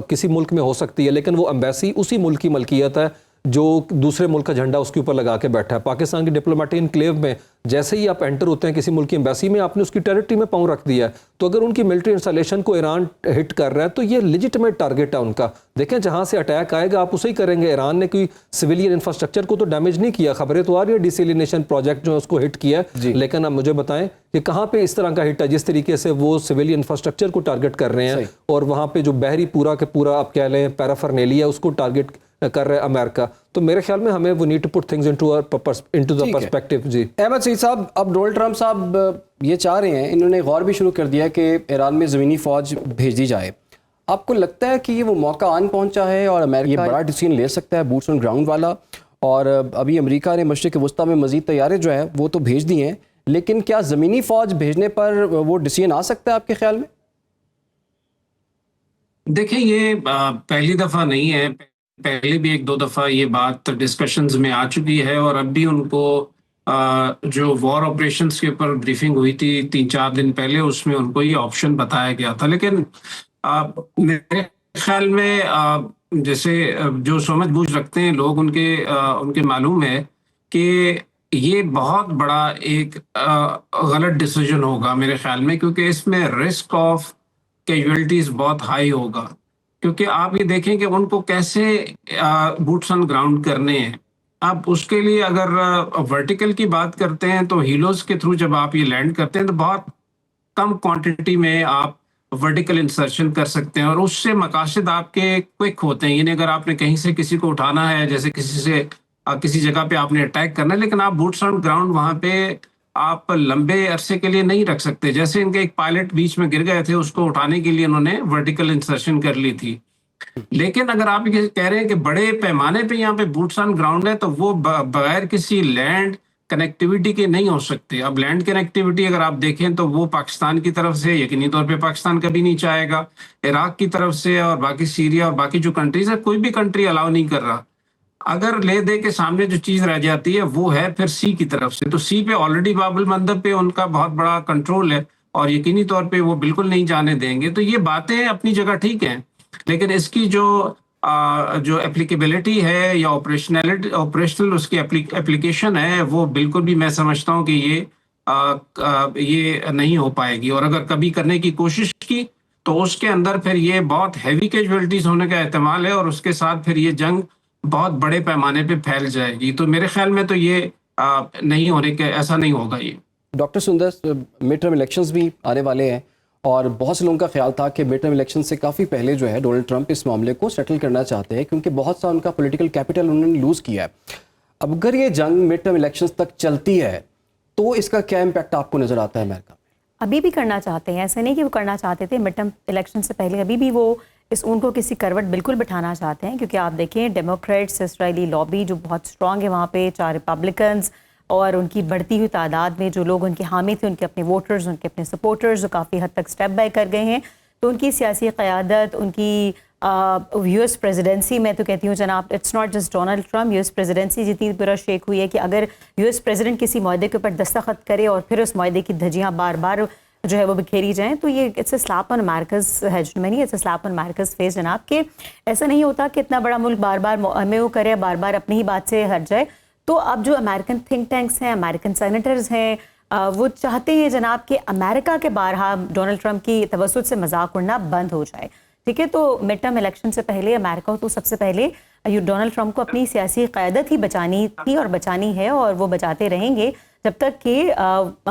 کسی ملک میں ہو سکتی ہے, لیکن وہ امبیسی اسی ملک کی ملکیت ہے جو دوسرے ملک کا جھنڈا اس کے اوپر لگا کے بیٹھا ہے. پاکستان کی ڈپلومیٹک انکلیو میں جیسے ہی آپ انٹر ہوتے ہیں کسی ملک کی امبیسی میں, آپ نے اس کی ٹیریٹری میں پاؤں رکھ دیا ہے, تو اگر ان کی ملٹری انسٹالیشن کو ایران ہٹ کر رہا ہے تو یہ لیجیٹمیٹ ٹارگیٹ ہے ان کا. دیکھیں جہاں سے اٹیک آئے گا آپ اسے ہی کریں گے. ایران نے کوئی سویلین انفراسٹرکچر کو تو ڈیمیج نہیں کیا, خبریں تو آ رہی ہے ڈیسیلینیشن پروجیکٹ جو ہے اس کو ہٹ کیا ہے, لیکن اب مجھے بتائیں کہ کہاں پہ اس طرح کا ہٹ ہے جس طریقے سے وہ سویلین انفراسٹرکچر کو ٹارگیٹ کر رہے ہیں, اور وہاں پہ جو بحری پورا کے پورا آپ کہہ لیں پیرافرنیلیا اس کو ٹارگیٹ کر رہے امریکہ. تو میرے خیال میں ہمیں we need to put things into the perspective. جی احمد سعید صاحب, اب ڈونلڈ ٹرمپ صاحب یہ چاہ رہے ہیں, انہوں نے غور بھی شروع کر دیا کہ ایران میں زمینی فوج بھیج دی جائے. آپ کو لگتا ہے کہ یہ وہ موقع آن پہنچا ہے اور امریکہ بڑا ڈیسیژن لے سکتا ہے بوٹس آن گراؤنڈ والا, اور ابھی امریکہ نے مشرق وسطیٰ میں مزید طیارے جو ہیں وہ تو بھیج دیے ہیں, لیکن کیا زمینی فوج بھیجنے پر وہ ڈیسیژن آ سکتا ہے آپ کے خیال میں؟ دیکھیں یہ پہلی دفعہ نہیں ہے, پہلے بھی 1-2 دفعہ یہ بات ڈسکشنز میں آ چکی ہے, اور اب بھی ان کو جو وار آپریشنز کے اوپر بریفنگ ہوئی تھی 3-4 دن پہلے, اس میں ان کو یہ آپشن بتایا گیا تھا. لیکن میرے خیال میں جیسے جو سمجھ بوجھ رکھتے ہیں لوگ ان کے معلوم ہے کہ یہ بہت بڑا ایک غلط ڈیسیجن ہوگا میرے خیال میں, کیونکہ اس میں رسک آف کیجویلٹیز بہت ہائی ہوگا. کیونکہ آپ یہ دیکھیں کہ ان کو کیسے بوٹس آن گراؤنڈ کرنے ہیں. اب اس کے لیے اگر ورٹیکل کی بات کرتے ہیں تو ہیلوز کے تھرو جب آپ یہ لینڈ کرتے ہیں تو بہت کم کوانٹٹی میں آپ ورٹیکل انسرشن کر سکتے ہیں, اور اس سے مقاصد آپ کے کوئک ہوتے ہیں. یعنی اگر آپ نے کہیں سے کسی کو اٹھانا ہے, جیسے کسی جگہ پہ آپ نے اٹیک کرنا ہے, لیکن آپ بوٹس آن گراؤنڈ وہاں پہ آپ لمبے عرصے کے لیے نہیں رکھ سکتے. جیسے ان کے ایک پائلٹ بیچ میں گر گئے تھے, اس کو اٹھانے کے لیے انہوں نے ورٹیکل انسرشن کر لی تھی. لیکن اگر آپ یہ کہہ رہے ہیں کہ بڑے پیمانے پہ یہاں پہ بوٹس آن گراؤنڈ ہے, تو وہ بغیر کسی لینڈ کنیکٹیوٹی کے نہیں ہو سکتے. اب لینڈ کنیکٹیوٹی اگر آپ دیکھیں تو وہ پاکستان کی طرف سے یقینی طور پہ پاکستان کبھی نہیں چاہے گا, عراق کی طرف سے اور باقی سیریا اور باقی جو کنٹریز ہے, کوئی بھی کنٹری الاؤ نہیں کر رہا. اگر لے دے کے سامنے جو چیز رہ جاتی ہے وہ ہے پھر سی کی طرف سے. تو سی پہ آلریڈی باب المندب پہ ان کا بہت بڑا کنٹرول ہے اور یقینی طور پہ وہ بالکل نہیں جانے دیں گے. تو یہ باتیں اپنی جگہ ٹھیک ہیں, لیکن اس کی جو اپلیکیبلٹی ہے یا آپریشنل اس کی اپلیکیشن ہے وہ بالکل بھی میں سمجھتا ہوں کہ یہ نہیں ہو پائے گی. اور اگر کبھی کرنے کی کوشش کی تو اس کے اندر پھر یہ بہت ہیوی کیجویلٹیز ہونے کا احتمال ہے اور اس کے ساتھ پھر یہ جنگ بہت بڑے پیمانے پہ پھیل جائے گی. تو میرے خیال میں تو یہ نہیں ہونے کے ایسا نہیں ہوگا. یہ ڈاکٹر سندر, مڈ ٹرم الیکشنز بھی آنے والے ہیں اور بہت سے لوگوں کا خیال تھا کہ مڈ ٹرم الیکشن سے کافی پہلے جو ہے ڈونلڈ ٹرمپ اس معاملے کو سیٹل کرنا چاہتے ہیں کیونکہ بہت سا ان کا پولیٹیکل کیپٹل انہوں نے لوز کیا ہے. اب اگر یہ جنگ مڈ ٹرم الیکشنز تک چلتی ہے تو اس کا کیا امپیکٹ آپ کو نظر آتا ہے امریکہ میں؟ ابھی بھی کرنا چاہتے ہیں, ایسا نہیں کہ وہ کرنا چاہتے تھے مڈ ٹرم الیکشن سے پہلے, ابھی بھی وہ اس اون کو کسی کروٹ بالکل بٹھانا چاہتے ہیں کیونکہ آپ دیکھیں ڈیموکریٹس اسرائیلی لابی جو بہت اسٹرانگ ہے وہاں پہ, 4 ریپبلکنز اور ان کی بڑھتی ہوئی تعداد میں جو لوگ ان کے حامی تھے, ان کے اپنے ووٹرز, ان کے اپنے سپورٹرز جو کافی حد تک اسٹیپ بائی کر گئے ہیں. تو ان کی سیاسی قیادت, ان کی یو ایس پریزیڈنسی, میں تو کہتی ہوں جناب it's not just Donald Trump, U S presidency جتنی برا شیک ہوئی ہے کہ اگر یو ایس پریزیڈنٹ کسی معاہدے کے اوپر دستخط کرے اور پھر اس معاہدے کی دھجیاں بار بار جو ہے وہ بکھیری جائیں تو یہ it's a slap on America's hegemony, it's a slap on America's face جناب. کہ ایسا نہیں ہوتا کہ اتنا بڑا ملک بار بار وہ کرے, بار بار اپنی ہی بات سے ہٹ جائے. تو اب جو امریکن تھنک ٹینکس ہیں, امریکن سینیٹرز ہیں, وہ چاہتے ہیں جناب کہ امریکہ کے بارہا ڈونلڈ ٹرمپ کی توسط سے مذاق اڑنا بند ہو جائے. ٹھیک ہے, تو مڈ ٹرم الیکشن سے پہلے امریکہ تو سب سے پہلے ڈونلڈ ٹرمپ کو اپنی سیاسی قیادت ہی بچانی تھی اور بچانی ہے اور وہ بچاتے رہیں گے جب تک کہ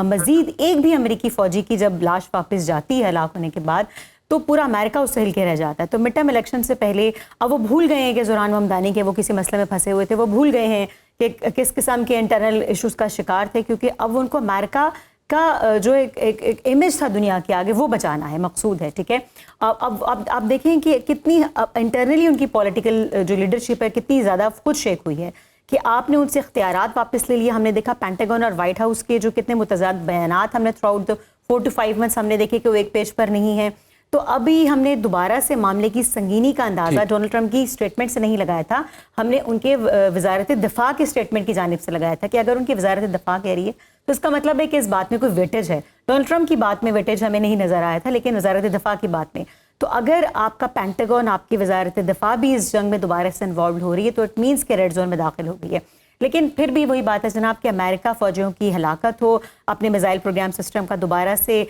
مزید ایک بھی امریکی فوجی کی جب لاش واپس جاتی ہے ہلاک ہونے کے بعد تو پورا امریکہ اس سے ہل کے رہ جاتا ہے. تو مڈ ٹرم الیکشن سے پہلے اب وہ بھول گئے ہیں کہ زوران ممدانی کے وہ کسی مسئلے میں پھنسے ہوئے تھے, وہ بھول گئے ہیں کہ کس قسم کے انٹرنل ایشوز کا شکار تھے, کیونکہ اب ان کو امریکہ کا جو ایک امیج تھا دنیا کے آگے وہ بچانا ہے, مقصود ہے. ٹھیک ہے, اب آپ دیکھیں کہ کتنی انٹرنلی ان کی پولیٹیکل جو لیڈرشپ ہے کتنی زیادہ خود شیک ہوئی ہے کہ آپ نے ان سے اختیارات واپس لے لیے. ہم نے دیکھا پینٹاگون اور وائٹ ہاؤس کے جو کتنے متضاد بیانات ہم نے تھرو آؤٹ 4 to 5 months ہم نے دیکھے کہ وہ ایک پیج پر نہیں ہے. تو ابھی ہم نے دوبارہ سے معاملے کی سنگینی کا اندازہ ڈونلڈ ٹرمپ کی اسٹیٹمنٹ سے نہیں لگایا تھا, ہم نے ان کے وزارت دفاع کی اسٹیٹمنٹ کی جانب سے لگایا تھا کہ اگر ان کی وزارت دفاع کہہ رہی ہے تو اس کا مطلب ہے کہ اس بات میں کوئی ویٹیج ہے. ڈونلڈ ٹرمپ کی بات میں ویٹیج ہمیں نہیں نظر آیا تھا, لیکن وزارت دفاع کی بات میں تو اگر آپ کا پینٹاگون, آپ کی وزارت دفاع بھی اس جنگ میں دوبارہ سے انوالوڈ ہو رہی ہے تو اٹ مینس کہ ریڈ زون میں داخل ہو گئی ہے. لیکن پھر بھی وہی بات ہے جناب کہ امریکہ فوجیوں کی ہلاکت ہو, اپنے میزائل پروگرام سسٹم کا دوبارہ سے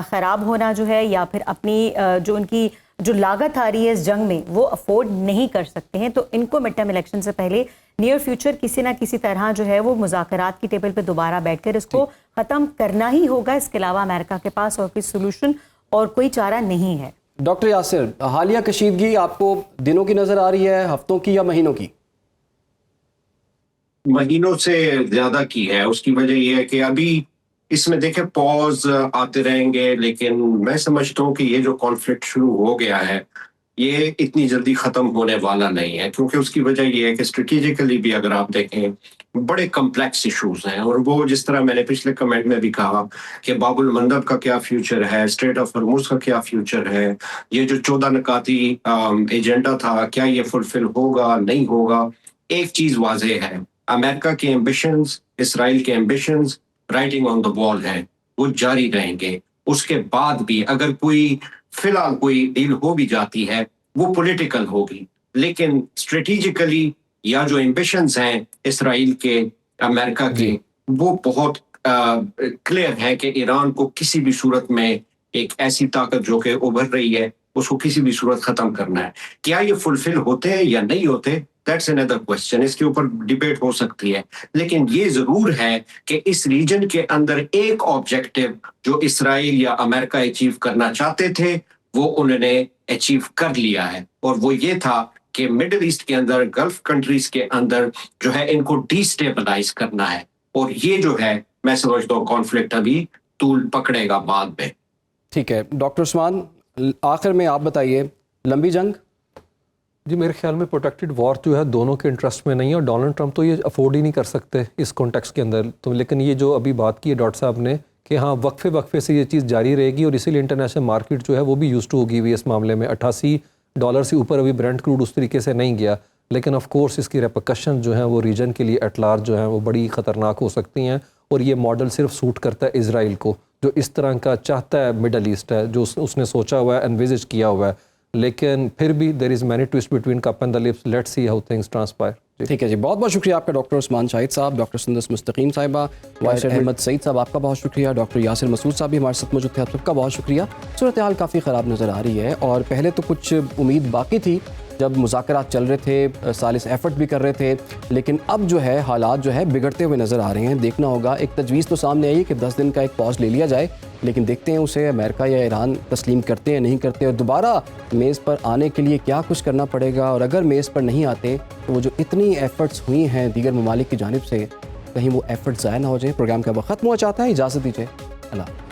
خراب ہونا جو ہے, یا پھر اپنی جو ان کی جو لاگت آ رہی ہے اس جنگ میں وہ افورڈ نہیں کر سکتے ہیں. تو ان کو مڈ ٹرم الیکشن سے پہلے نیئر فیوچر کسی نہ کسی طرح جو ہے وہ مذاکرات کی ٹیبل پہ دوبارہ بیٹھ کر اس کو ختم کرنا ہی ہوگا. اس کے علاوہ امریکہ کے پاس اور کوئی سولوشن اور کوئی چارہ نہیں ہے. ڈاکٹر یاسر, حالیہ کشیدگی آپ کو دنوں کی نظر آ رہی ہے, ہفتوں کی یا مہینوں کی؟ مہینوں سے زیادہ کی ہے. اس کی وجہ یہ ہے کہ ابھی اس میں دیکھیں پاز آتے رہیں گے, لیکن میں سمجھتا ہوں کہ یہ جو کانفلکٹ شروع ہو گیا ہے یہ اتنی جلدی ختم ہونے والا نہیں ہے, کیونکہ اس کی وجہ یہ ہے کہ اسٹریٹجیکلی بھی اگر آپ دیکھیں بڑے کمپلیکس ایشوز ہیں. اور وہ جس طرح میں نے پچھلے کمنٹ میں بھی کہا کہ باب المندب کا کیا فیوچر ہے, اسٹریٹ آف ہرمز کا کیا فیوچر ہے, یہ جو 14 نکاتی ایجنڈا تھا کیا یہ فلفل ہوگا نہیں ہوگا. ایک چیز واضح ہے, امریکہ کے ایمبیشنز, اسرائیل کے ایمبیشنز رائٹنگ آن دا وال ہیں, وہ جاری رہیں گے. اس کے بعد بھی اگر کوئی فی الحال کوئی ڈیل ہو بھی جاتی ہے وہ پولیٹیکل ہوگی, لیکن اسٹریٹجیکلی یا جو ایمبیشنز ہیں اسرائیل کے, امریکہ کے, وہ بہت کلیئر ہے کہ ایران کو کسی بھی صورت میں ایک ایسی طاقت جو کہ ابھر رہی ہے اس کو کسی بھی صورت ختم کرنا ہے. کیا یہ فلفل ہوتے ہیں یا نہیں ہوتے, دیٹس another question. اس کے اوپر ڈیبیٹ ہو سکتی ہے, لیکن یہ ضرور ہے کہ اس ریجن کے اندر ایک آبجیکٹو جو اسرائیل یا امریکہ اچیو کرنا چاہتے تھے وہ انہوں نے اچیو کر لیا ہے, اور وہ یہ تھا کہ مڈل ایسٹ کے اندر, گلف کنٹریز کے اندر جو ہے ان کو ڈی سٹیبلائز کرنا ہے. اور یہ جو ہے میں سمجھتا ہوں کانفلکٹ ابھی طول پکڑے گا بعد میں. ٹھیک ہے ڈاکٹر عثمان, آخر میں آپ بتائیے, لمبی جنگ جی میرے خیال میں پروٹیکٹڈ وار جو ہے دونوں کے انٹرسٹ میں نہیں ہے، اور ڈونلڈ ٹرمپ تو یہ افورڈ ہی نہیں کر سکتے اس کانٹیکسٹ کے اندر تو. لیکن یہ جو ابھی بات کی ہے ڈاکٹر صاحب نے کہ ہاں وقفے سے یہ چیز جاری رہے گی، اور اسی لیے انٹرنیشنل مارکیٹ جو ہے وہ بھی یوز ٹو ہوگی ہوئی اس معاملے میں. $88 سے اوپر ابھی برنٹ کروڈ اس طریقے سے نہیں گیا، لیکن آف کورس اس کی ریپرکشن جو ہیں وہ ریجن کے لیے ایٹ لارج جو ہیں وہ بڑی خطرناک ہو سکتی ہیں. اور یہ ماڈل صرف سوٹ کرتا ہے اسرائیل کو، جو اس طرح کا چاہتا ہے مڈل ایسٹ ہے، جو اس نے سوچا ہوا ہے، انویزج کیا ہوا ہے. لیکن پھر بھی there is many twist between cup and the lips. Let's see how things transpire. ٹھیک ہے جی، بہت بہت شکریہ آپ کا ڈاکٹر عثمان شاہد صاحب، ڈاکٹر سندس مستقیم صاحبہ، وائس احمد سعید صاحب آپ کا بہت شکریہ، ڈاکٹر یاسر مسعود صاحب بھی ہمارے ساتھ موجود تھے، آپ سب کا بہت شکریہ. صورتحال کافی خراب نظر آ رہی ہے، اور پہلے تو کچھ امید باقی تھی جب مذاکرات چل رہے تھے، ثالث ایفرٹ بھی کر رہے تھے، لیکن اب جو ہے حالات جو ہے بگڑتے ہوئے نظر آ رہے ہیں. دیکھنا ہوگا، ایک تجویز تو سامنے آئی کہ 10 دن کا ایک پاز لے لیا جائے، لیکن دیکھتے ہیں اسے امریکہ یا ایران تسلیم کرتے ہیں نہیں کرتے، اور دوبارہ میز پر آنے کے لیے کیا کچھ کرنا پڑے گا. اور اگر میز پر نہیں آتے تو وہ جو اتنی ایفرٹس ہوئی ہیں دیگر ممالک کی جانب سے، کہیں وہ ایفرٹ ضائع نہ ہو جائیں. پروگرام کا وقت ختم ہوا چاہتا ہے، اجازت دیجیے، اللہ.